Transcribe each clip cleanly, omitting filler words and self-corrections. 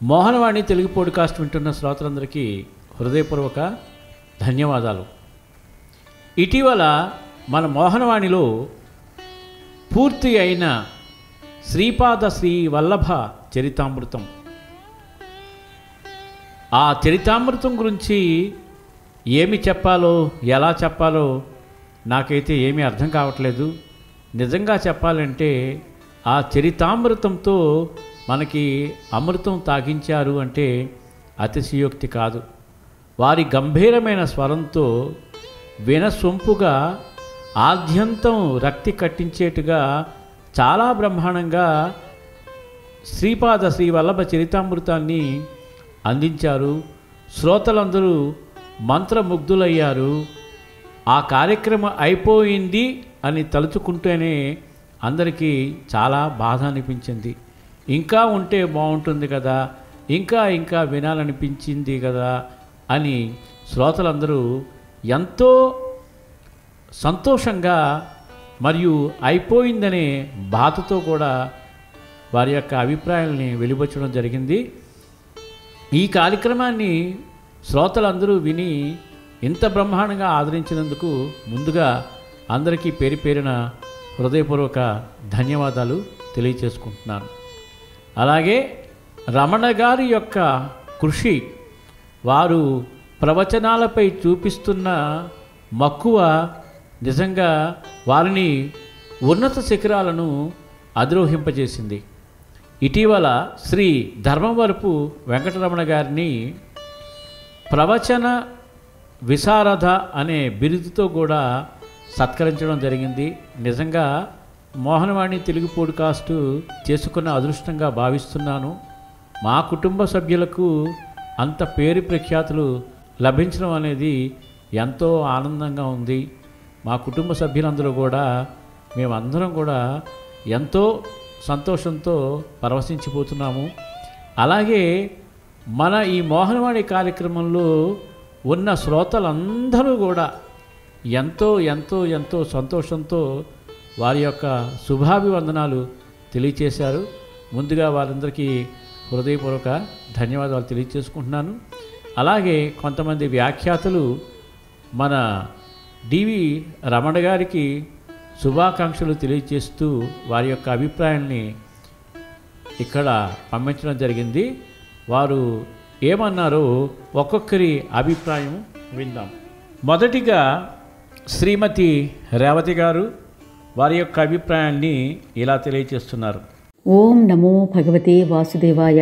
Mohanavani Telugu podcast వింటున్న శ్రోతలందరికీ హృదయపూర్వక ధన్యవాదాలు. ఇటీవల మన మోహనవాణిలో పూర్తి అయిన శ్రీపాద శ్రీ వల్లభ చరితామృతం, ఆ చరితామృతం గురించి ఏమి చెప్పాలో ఎలా చెప్పాలో నాకైతే ఏమీ అర్థం కావట్లేదు. నిజంగా చెప్పాలంటే ఆ చరితామృతంతో మనకి అమృతం తాగించారు అంటే అతిశయోక్తి కాదు. వారి గంభీరమైన స్వరంతో వినసొంపుగా ఆద్యంతం రక్తి కట్టించేట్టుగా చాలా బ్రహ్మాండంగా శ్రీపాద శ్రీ వల్లభ చరితామృతాన్ని అందించారు. శ్రోతలందరూ మంత్రముగ్ధులయ్యారు. ఆ కార్యక్రమం అయిపోయింది అని తలుచుకుంటేనే అందరికీ చాలా బాధ అనిపించింది. ఇంకా ఉంటే బాగుంటుంది కదా, ఇంకా వినాలనిపించింది కదా అని శ్రోతలందరూ ఎంతో సంతోషంగా మరియు అయిపోయిందనే బాధతో కూడా వారి యొక్క అభిప్రాయాలని వెలిబుచ్చడం జరిగింది. ఈ కార్యక్రమాన్ని శ్రోతలందరూ విని ఇంత బ్రహ్మాండంగా ఆదరించినందుకు ముందుగా అందరికీ పేరు పేరున హృదయపూర్వక ధన్యవాదాలు తెలియచేసుకుంటున్నాను. అలాగే రమణ గారి యొక్క కృషి, వారు ప్రవచనాలపై చూపిస్తున్న మక్కువ నిజంగా వారిని ఉన్నత శిఖరాలను అధిరోహింపజేసింది. ఇటీవల శ్రీ ధర్మవరపు వెంకటరమణ గారిని ప్రవచన విశారద అనే బిరుదుతో కూడా సత్కరించడం జరిగింది. నిజంగా మోహనవాణి తెలుగు పోడ్కాస్టు చేసుకున్న అదృష్టంగా భావిస్తున్నాను. మా కుటుంబ సభ్యులకు అంత పేరు ప్రఖ్యాతులు లభించడం అనేది ఎంతో ఆనందంగా ఉంది. మా కుటుంబ సభ్యులందరూ కూడా, మేమందరం కూడా ఎంతో సంతోషంతో పరవశించిపోతున్నాము. అలాగే మన ఈ మోహనవాణి కార్యక్రమంలో ఉన్న శ్రోతలందరూ కూడా ఎంతో సంతోషంతో వారి యొక్క శుభాభివందనాలు తెలియచేశారు. ముందుగా వారందరికీ హృదయపూర్వక ధన్యవాదాలు తెలియచేసుకుంటున్నాను. అలాగే కొంతమంది వ్యాఖ్యాతలు మన డివి రమణ గారికి శుభాకాంక్షలు తెలియచేస్తూ వారి యొక్క అభిప్రాయాన్ని ఇక్కడ పంపించడం జరిగింది. వారు ఏమన్నారో ఒక్కొక్కరి అభిప్రాయం విందాం. మొదటిగా శ్రీమతి రేవతి గారు వారి యొక్క అభిప్రాయాన్ని ఇలా తెలియచేస్తున్నారు. ఓం నమో భగవతే వాసుదేవాయ.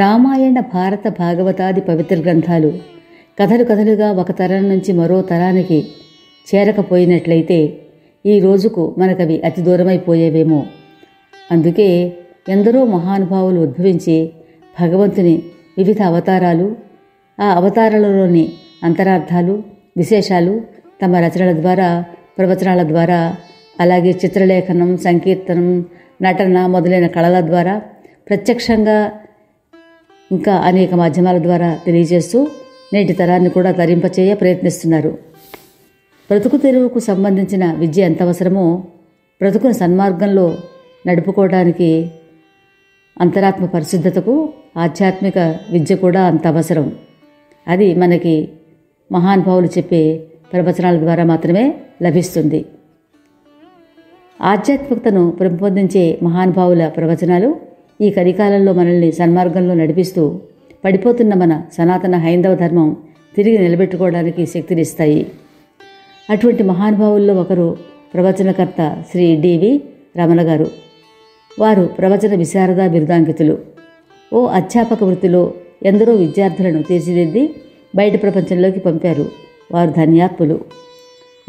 రామాయణ, భారత, భాగవతాది పవిత్ర గ్రంథాలు కథలుగా ఒక తరం నుంచి మరో తరానికి చేరకపోయినట్లయితే ఈ రోజుకు మనకవి అతి దూరమైపోయేవేమో. అందుకే ఎందరో మహానుభావులు ఉద్భవించి భగవంతుని వివిధ అవతారాలు, ఆ అవతారాలలోని అంతరార్థాలు, విశేషాలు తమ రచనల ద్వారా, ప్రవచనాల ద్వారా, అలాగే చిత్రలేఖనం, సంకీర్తనం, నటన మొదలైన కళల ద్వారా ప్రత్యక్షంగా ఇంకా అనేక మాధ్యమాల ద్వారా తెలియజేస్తూ నేటి తరాన్ని కూడా తరింపచేయ ప్రయత్నిస్తున్నారు. బ్రతుకు తెరువుకు సంబంధించిన విద్య ఎంత అవసరమో బ్రతుకుని సన్మార్గంలో నడుపుకోవడానికి అంతరాత్మ పరిశుద్ధతకు ఆధ్యాత్మిక విద్య కూడా అంత అవసరం. అది మనకి మహానుభావులు చెప్పే ప్రవచనాల ద్వారా మాత్రమే లభిస్తుంది. ఆధ్యాత్మికతను పెంపొందించే మహానుభావుల ప్రవచనాలు ఈ కలికాలంలో మనల్ని సన్మార్గంలో నడిపిస్తూ పడిపోతున్న మన సనాతన హైందవ ధర్మం తిరిగి నిలబెట్టుకోవడానికి శక్తినిస్తాయి. అటువంటి మహానుభావుల్లో ఒకరు ప్రవచనకర్త శ్రీ డివి రమణ గారు. వారు ప్రవచన విశారద బిరుదాంకితులు. ఓ అధ్యాపక వృత్తిలో ఎందరో విద్యార్థులను తీర్చిదిద్ది బయట ప్రపంచంలోకి పంపారు. వారు ధన్యాత్ములు.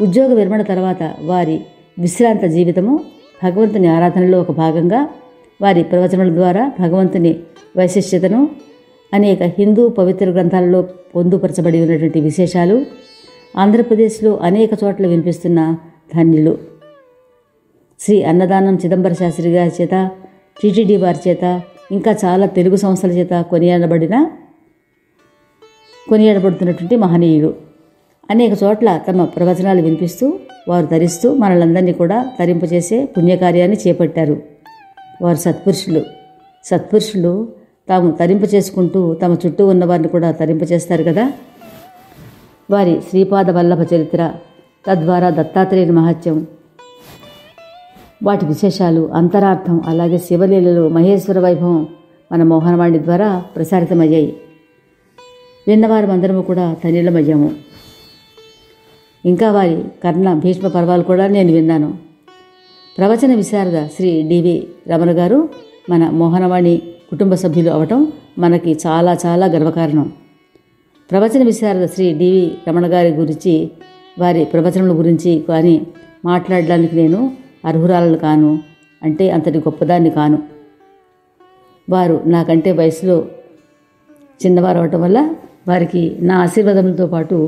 ఉద్యోగ విరమణ తర్వాత వారి విశ్రాంత జీవితము భగవంతుని ఆరాధనలో ఒక భాగంగా వారి ప్రవచనాల ద్వారా భగవంతుని వైశిష్ట్యతను, అనేక హిందూ పవిత్ర గ్రంథాలలో పొందుపరచబడి ఉన్నటువంటి విశేషాలు ఆంధ్రప్రదేశ్లో అనేక చోట్ల వినిపిస్తున్న ధన్యులు. శ్రీ అన్నదానం చిదంబర శాస్త్రి గారి చేత, టీటీడీ వారి చేత, ఇంకా చాలా తెలుగు సంస్థల చేత కొనియాడబడుతున్నటువంటి మహనీయుడు. అనేక చోట్ల తమ ప్రవచనాలు వినిపిస్తూ వారు ధరిస్తూ మనలందరినీ కూడా తరింపజేసే పుణ్యకార్యాన్ని చేపట్టారు. వారు సత్పురుషులు. సత్పురుషులు తాము తరింప చేసుకుంటూ తమ చుట్టూ ఉన్నవారిని కూడా తరింపచేస్తారు కదా. వారి శ్రీపాద వల్లభ చరిత్ర, తద్వారా దత్తాత్రేయుని మహత్యం, వాటి విశేషాలు, అంతరార్థం, అలాగే శివలీలలో మహేశ్వర వైభవం మన మోహనవాణి ద్వారా ప్రసారితమయ్యాయి. విన్నవారు అందరము కూడా ధన్యులమయ్యాము. ఇంకా వారి కర్ణ భీష్మ పర్వాలు కూడా నేను విన్నాను. ప్రవచన విశారద శ్రీ డివి రమణ గారు మన మోహనవాణి కుటుంబ సభ్యులు అవటం మనకి చాలా చాలా గర్వకారణం. ప్రవచన విశారద శ్రీ డివి రమణ గారి గురించి, వారి ప్రవచనల గురించి కానీ మాట్లాడడానికి నేను అర్హురాలను కాను, అంటే అంతటి గొప్పదాన్ని కాను. వారు నాకంటే వయసులో చిన్నవారు అవటం వల్ల వారికి నా ఆశీర్వాదములతో పాటు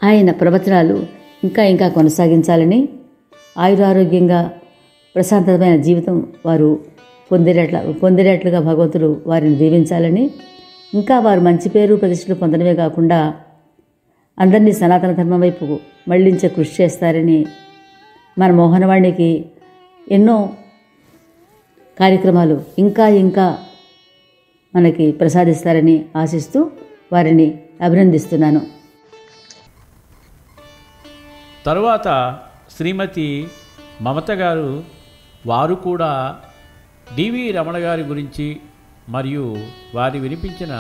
ఆయన ప్రవచనాలు ఇంకా ఇంకా కొనసాగించాలని, ఆయురారోగ్యంగా ప్రశాంతమైన జీవితం వారు పొందేటట్లుగా భగవంతుడు వారిని దీవించాలని, ఇంకా వారు మంచి పేరు ప్రతిష్టలు పొందడమే కాకుండా అందరినీ సనాతన ధర్మం వైపు మళ్లించే కృషి చేస్తారని, మన మోహనవాణికి ఎన్నో కార్యక్రమాలు ఇంకా ఇంకా మనకి ప్రసాదిస్తారని ఆశిస్తూ వారిని అభినందిస్తున్నాను. తరువాత శ్రీమతి మమత గారు, వారు కూడా డివి రమణ గారి గురించి మరియు వారి వినిపించిన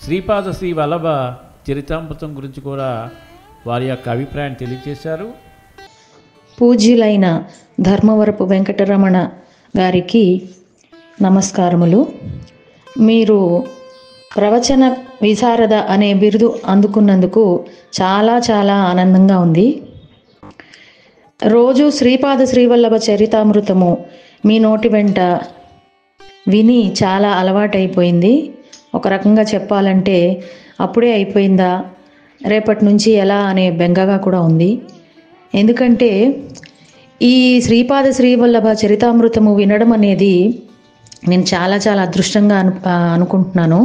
శ్రీపాద శ్రీ వల్లభ చరితామృతం గురించి కూడా వారి యొక్క అభిప్రాయాన్ని తెలియజేశారు. పూజ్యులైన ధర్మవరపు వెంకటరమణ గారికి నమస్కారములు. మీరు ప్రవచన విశారద అనే బిరుదు అందుకున్నందుకు చాలా చాలా ఆనందంగా ఉంది. రోజు శ్రీపాద శ్రీవల్లభ చరితామృతము మీ నోటి వెంట విని చాలా అలవాటైపోయింది. ఒక రకంగా చెప్పాలంటే అప్పుడే అయిపోయిందా, రేపటి నుంచి ఎలా అనే బెంగగా కూడా ఉంది. ఎందుకంటే ఈ శ్రీపాద శ్రీవల్లభ చరితామృతము వినడం అనేది నేను చాలా చాలా అదృష్టంగా అనుకుంటున్నాను.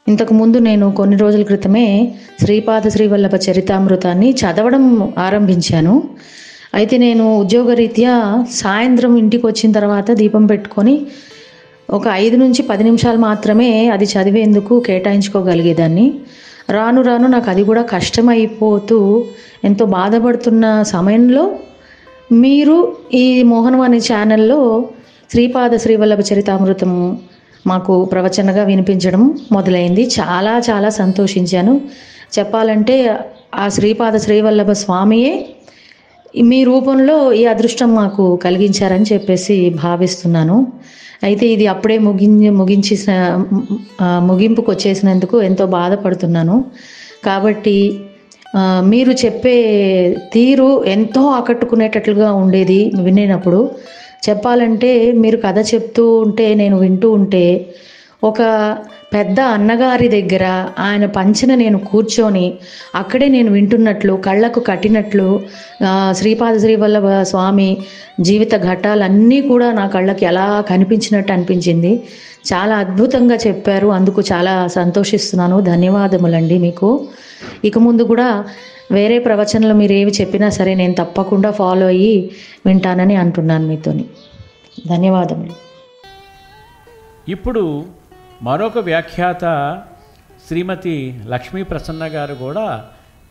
ఇంతకుముందు నేను కొన్ని రోజుల క్రితమే శ్రీపాద శ్రీవల్లభ చరితామృతాన్ని చదవడం ఆరంభించాను. అయితే నేను ఉద్యోగరీత్యా సాయంత్రం ఇంటికి వచ్చిన తర్వాత దీపం పెట్టుకొని ఒక 5 నుంచి 10 నిమిషాలు మాత్రమే అది చదివేందుకు కేటాయించుకోగలిగేదాన్ని. రాను రాను నాకు అది కూడా కష్టమైపోతూ ఎంతో బాధపడుతున్న సమయంలో మీరు ఈ మోహనవాణి ఛానల్లో శ్రీపాద శ్రీవల్లభ చరితామృతము మాకు ప్రవచనగా వినిపించడం మొదలైంది. చాలా చాలా సంతోషించాను. చెప్పాలంటే ఆ శ్రీపాద శ్రీవల్లభ స్వామియే మీ రూపంలో ఈ అదృష్టం మాకు కలిగించారని చెప్పేసి భావిస్తున్నాను. అయితే ఇది అప్పుడే ముగింపుకు వచ్చేసినందుకు ఎంతో బాధపడుతున్నాను. కాబట్టి మీరు చెప్పే తీరు ఎంతో ఆకట్టుకునేటట్లుగా ఉండేది వినేటప్పుడు. చెప్పాలంటే మీరు కథ చెప్తూ ఉంటే నేను వింటూ ఉంటే ఒక పెద్ద అన్నగారి దగ్గర ఆయన పంచన నేను కూర్చొని అక్కడే నేను వింటున్నట్లు, కళ్ళకు కట్టినట్లు శ్రీపాద శ్రీవల్లభ స్వామి జీవిత ఘట్టాలన్నీ కూడా నా కళ్ళకి ఎలా కనిపించినట్టు అనిపించింది. చాలా అద్భుతంగా చెప్పారు. అందుకు చాలా సంతోషిస్తున్నాను. ధన్యవాదములండి మీకు. ఇక ముందు కూడా వేరే ప్రవచనలు మీరు ఏవి చెప్పినా సరే నేను తప్పకుండా ఫాలో అయ్యి వింటానని అంటున్నాను మీతోని. ధన్యవాదములు. ఇప్పుడు మరొక వ్యాఖ్యాత శ్రీమతి లక్ష్మీ ప్రసన్న గారు కూడా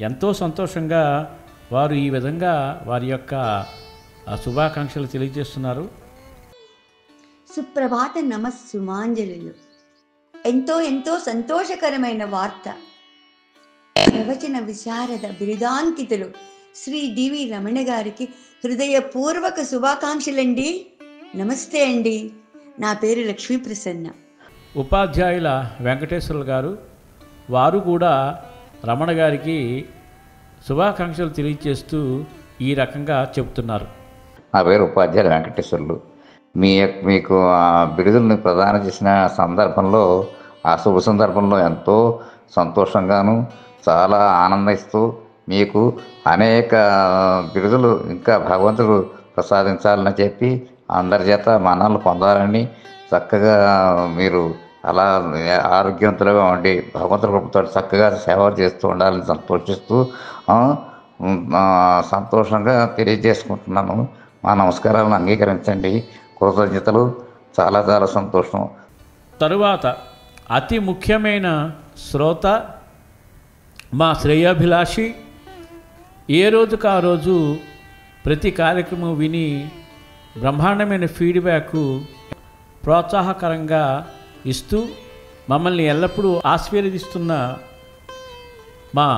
ఎంతో సంతోషంగా వారు ఈ విధంగా వారి యొక్క శుభాకాంక్షలు తెలియజేస్తున్నారు. సుప్రభాత నమస్సుమాంజలు. ఎంతో ఎంతో సంతోషకరమైన వార్త. ప్రవచన విశారద బిరుదాంకితులు శ్రీ డివి రమణ గారికి హృదయపూర్వక శుభాకాంక్షలండి. నమస్తే అండి. నా పేరు లక్ష్మీ ప్రసన్న. ఉపాధ్యాయుల వెంకటేశ్వర్లు గారు, వారు కూడా రమణ గారికి శుభాకాంక్షలు తెలియజేస్తూ ఈ రకంగా చెబుతున్నారు. నా పేరు ఉపాధ్యాయుల వెంకటేశ్వర్లు. మీకు ఆ బిరుదులను ప్రదానం చేసిన సందర్భంలో, ఆ శుభ సందర్భంలో ఎంతో సంతోషంగాను చాలా ఆనందిస్తూ మీకు అనేక బిరుదులు ఇంకా భగవంతుడు ప్రసాదించాలని చెప్పి అందరి చేత మన్ననలు పొందాలని, చక్కగా మీరు అలా ఆరోగ్యవంతులుగా ఉండి భగవంతుడి కృపతో చక్కగా సేవ చేస్తూ ఉండాలని సంతోషిస్తూ సంతోషంగా తెలియజేసుకుంటున్నాను. మా నమస్కారాలను అంగీకరించండి. కృతజ్ఞతలు. చాలా చాలా సంతోషం. తరువాత అతి ముఖ్యమైన శ్రోత, మా శ్రేయాభిలాషి, ఏ రోజుకు ఆ రోజు ప్రతి కార్యక్రమం విని బ్రహ్మాండమైన ఫీడ్బ్యాక్ ప్రోత్సాహకరంగా ఇస్తూ మమ్మల్ని ఎల్లప్పుడూ ఆశీర్వదిస్తున్న మా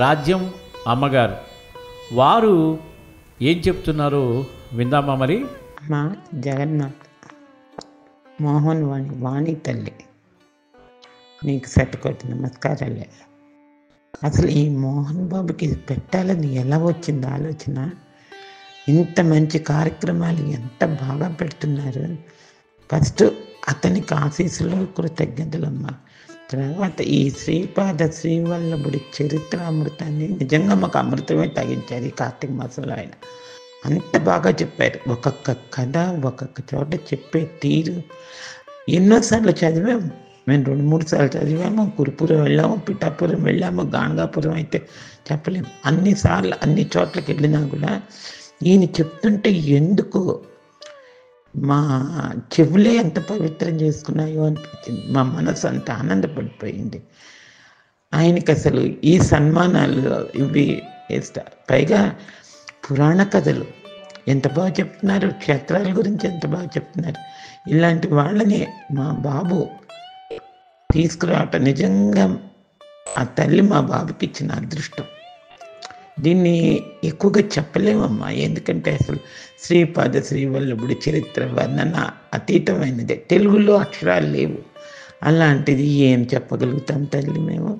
రాజ్యం అమ్మగారు, వారు ఏం చెప్తున్నారో విందామా మరి? మా జగన్నాథ్ మోహన్ వాణి తల్లి, నీకు శతకోటి నమస్కారాలే. అసలు ఈ మోహన్ బాబుకి పెట్టాలని ఎలా వచ్చింది ఆలోచన? ఇంత మంచి కార్యక్రమాలు ఎంత బాగా పెడుతున్నారు. ఫస్ట్ అతనికి ఆశీస్సులు, కృతజ్ఞతలమ్మ. తర్వాత ఈ శ్రీపాద శ్రీవల్లభుడి చరిత్రామృతాన్ని నిజంగా మాకు అమృతమే తగ్గించారు ఈ కార్తీక మాసంలో. ఆయన అంత బాగా చెప్పారు. ఒక్కొక్క కథ ఒక్కొక్క చోట చెప్పే తీరు ఎన్నోసార్లు చదివాము. మేము 2-3 సార్లు చదివాము. కురుపురం వెళ్ళాము, పిఠాపురం వెళ్ళాము, గాణగాపురం అయితే చెప్పలేము. అన్నిసార్లు అన్ని చోట్లకి వెళ్ళినా కూడా ఈయన చెప్తుంటే ఎందుకు మా చెవులే ఎంత పవిత్రం చేసుకున్నాయో అనిపించింది. మా మనసు అంత ఆనందపడిపోయింది. ఆయనకి అసలు ఈ సన్మానాలు ఇవి వేస్తారు. పైగా పురాణ కథలు ఎంత బాగా చెప్తున్నారు, క్షేత్రాల గురించి ఎంత బాగా చెప్తున్నారు. ఇలాంటి వాళ్ళని మా బాబు తీసుకురావటం నిజంగా ఆ తల్లి మా బాబుకి ఇచ్చిన అదృష్టం. దీన్ని ఎక్కువగా చెప్పలేమమ్మా. ఎందుకంటే అసలు శ్రీపాద శ్రీవల్లభుడి చరిత్ర వర్ణన అతీతమైనదే. తెలుగులో అక్షరాలు లేవు. అలాంటిది ఏం చెప్పగలుగుతాం తల్లి మేము?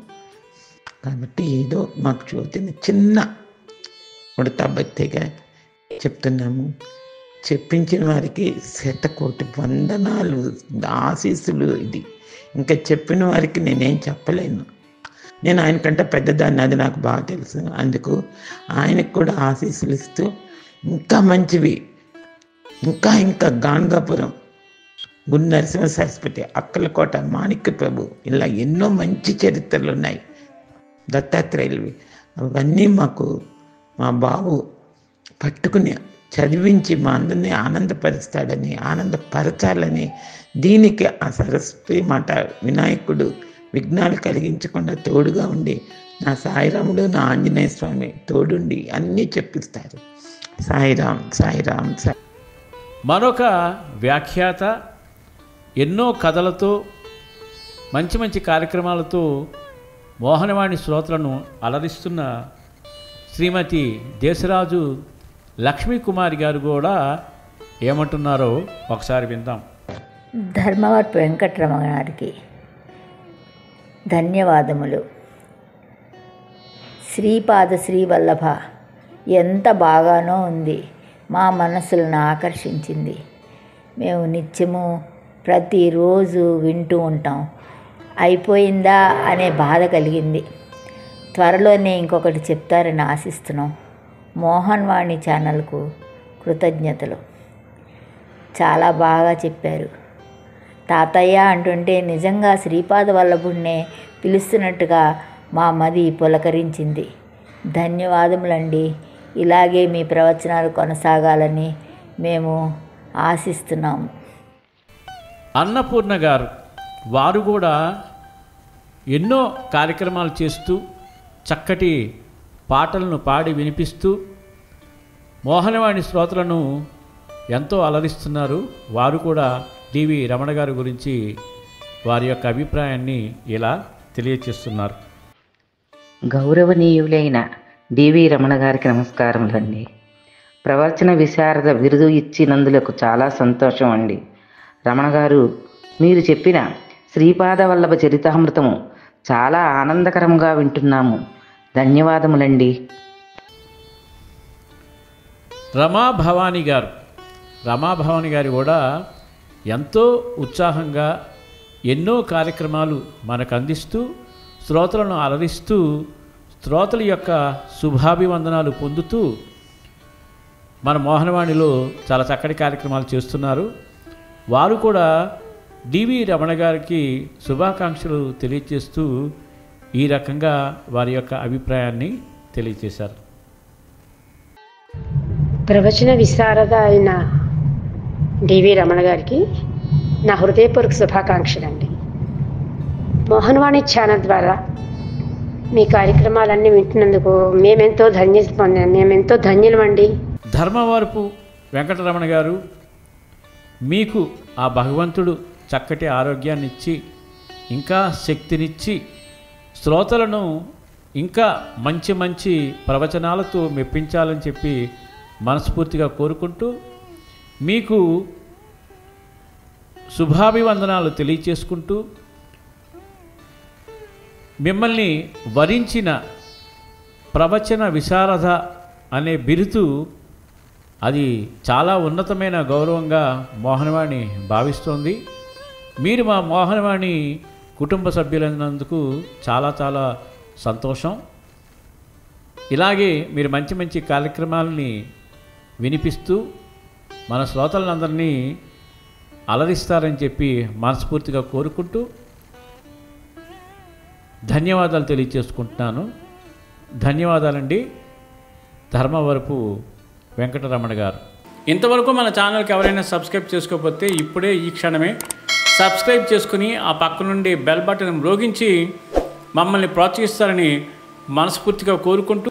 కాబట్టి ఏదో మాకు చూసిన చిన్న ఉడతా భక్తిగా చెప్తున్నాము. చెప్పించిన వారికి శతకోటి వందనాలు, ఆశీస్సులు. ఇది ఇంకా చెప్పిన వారికి నేనేం చెప్పలేను. నేను ఆయనకంటే పెద్దదాన్ని, అది నాకు బాగా తెలుసు. అందుకు ఆయనకు కూడా ఆశీస్సులు ఇస్తూ ఇంకా మంచివి, ఇంకా ఇంకా గాణగాపురం, గురు నరసింహ సరస్వతి, అక్కలకోట, మాణిక్య ప్రభు, ఇలా ఎన్నో మంచి చరిత్రలు ఉన్నాయి. దత్తాత్రేయులవి అవన్నీ మాకు మా బాబు పట్టుకుని చదివించి మా అందరినీ ఆనందపరుస్తాడని, ఆనందపరచాలని, దీనికి ఆ సరస్వతి మాట వినాయకుడు విఘ్నాలు కలిగించకుండా తోడుగా ఉండి, నా సాయిరాముడు, నా ఆంజనేయ స్వామి తోడుండి అన్నీ చెప్పిస్తారు. సాయిరామ్ సాయిరామ్ సాయి. మరొక వ్యాఖ్యాత ఎన్నో కథలతో, మంచి మంచి కార్యక్రమాలతో మోహనవాణి శ్రోతలను అలరిస్తున్న శ్రీమతి దేశరాజు లక్ష్మీ కుమారి గారు కూడా ఏమంటున్నారో ఒకసారి విందాం. ధర్మవరపు వెంకటరమణ గారికి ధన్యవాదములు. శ్రీపాద శ్రీవల్లభ ఎంత బాగానో ఉంది, మా మనసులను ఆకర్షించింది. మేము నిత్యము ప్రతిరోజు వింటూ ఉంటాం. అయిపోయిందా అనే బాధ కలిగింది. త్వరలోనే ఇంకొకటి చెప్తారని ఆశిస్తున్నాం. మోహన్ వాణి ఛానల్కు కృతజ్ఞతలు. చాలా బాగా చెప్పారు. తాతయ్య అంటుంటే నిజంగా శ్రీపాద వల్లభుడినే పిలుస్తున్నట్టుగా మా మది పులకరించింది. ధన్యవాదములండి. ఇలాగే మీ ప్రవచనాలు కొనసాగాలని మేము ఆశిస్తున్నాము. అన్నపూర్ణ గారు, వారు కూడా ఎన్నో కార్యక్రమాలు చేస్తూ చక్కటి పాటలను పాడి వినిపిస్తూ మోహనవాణి శ్రోతలను ఎంతో అలరిస్తున్నారు. వారు కూడా డివి రమణ గారి గురించి వారి యొక్క అభిప్రాయాన్ని ఇలా తెలియచేస్తున్నారు. గౌరవనీయులైన డివి రమణ గారికి నమస్కారములండి. ప్రవచన విశారద బిరుదు ఇచ్చినందులకు చాలా సంతోషం అండి. రమణ గారు, మీరు చెప్పిన శ్రీపాద వల్లభ చరితామృతము చాలా ఆనందకరంగా వింటున్నాము. ధన్యవాదములండి. రమాభవాని గారు కూడా ఎంతో ఉత్సాహంగా ఎన్నో కార్యక్రమాలు మనకు అందిస్తూ శ్రోతలను అలరిస్తూ శ్రోతల యొక్క శుభాభివందనాలు పొందుతూ మన మోహనవాణిలో చాలా చక్కటి కార్యక్రమాలు చేస్తున్నారు. వారు కూడా డివి రమణ గారికి శుభాకాంక్షలు తెలియజేస్తూ ఈ రకంగా వారి యొక్క అభిప్రాయాన్ని తెలియజేశారు. ప్రవచన విశారద అయిన డివి రమణ గారికి నా హృదయపూర్వక శుభాకాంక్షలండి. మోహన్వాణి ఛానల్ ద్వారా మీ కార్యక్రమాలన్నీ వింటున్నందుకు మేమెంతో ధన్యులమండి. ధర్మవరపు వెంకటరమణ గారు, మీకు ఆ భగవంతుడు చక్కటి ఆరోగ్యాన్ని ఇచ్చి ఇంకా శక్తినిచ్చి శ్రోతలను ఇంకా మంచి మంచి ప్రవచనాలతో మెప్పించాలని చెప్పి మనస్ఫూర్తిగా కోరుకుంటూ మీకు శుభాభివందనాలు తెలియచేసుకుంటూ మిమ్మల్ని వరించిన ప్రవచన విశారద అనే బిరుదు అది చాలా ఉన్నతమైన గౌరవంగా మోహనవాణి భావిస్తోంది. మీరు మా మోహనవాణి కుటుంబ సభ్యులైనందుకు చాలా చాలా సంతోషం. ఇలాగే మీరు మంచి మంచి కార్యక్రమాలని వినిపిస్తూ మన శ్రోతలందరినీ అలరిస్తారని చెప్పి మనస్ఫూర్తిగా కోరుకుంటూ ధన్యవాదాలు తెలియచేసుకుంటున్నాను. ధన్యవాదాలండి ధర్మవరపు వెంకటరమణ గారు. ఇంతవరకు మన ఛానల్కి ఎవరైనా సబ్స్క్రైబ్ చేసుకోకపోతే ఇప్పుడే ఈ క్షణమే సబ్స్క్రైబ్ చేసుకుని ఆ పక్క నుండి బెల్ బటన్ మ్రోగించి మమ్మల్ని ప్రోత్సహిస్తారని మనస్ఫూర్తిగా కోరుకుంటూ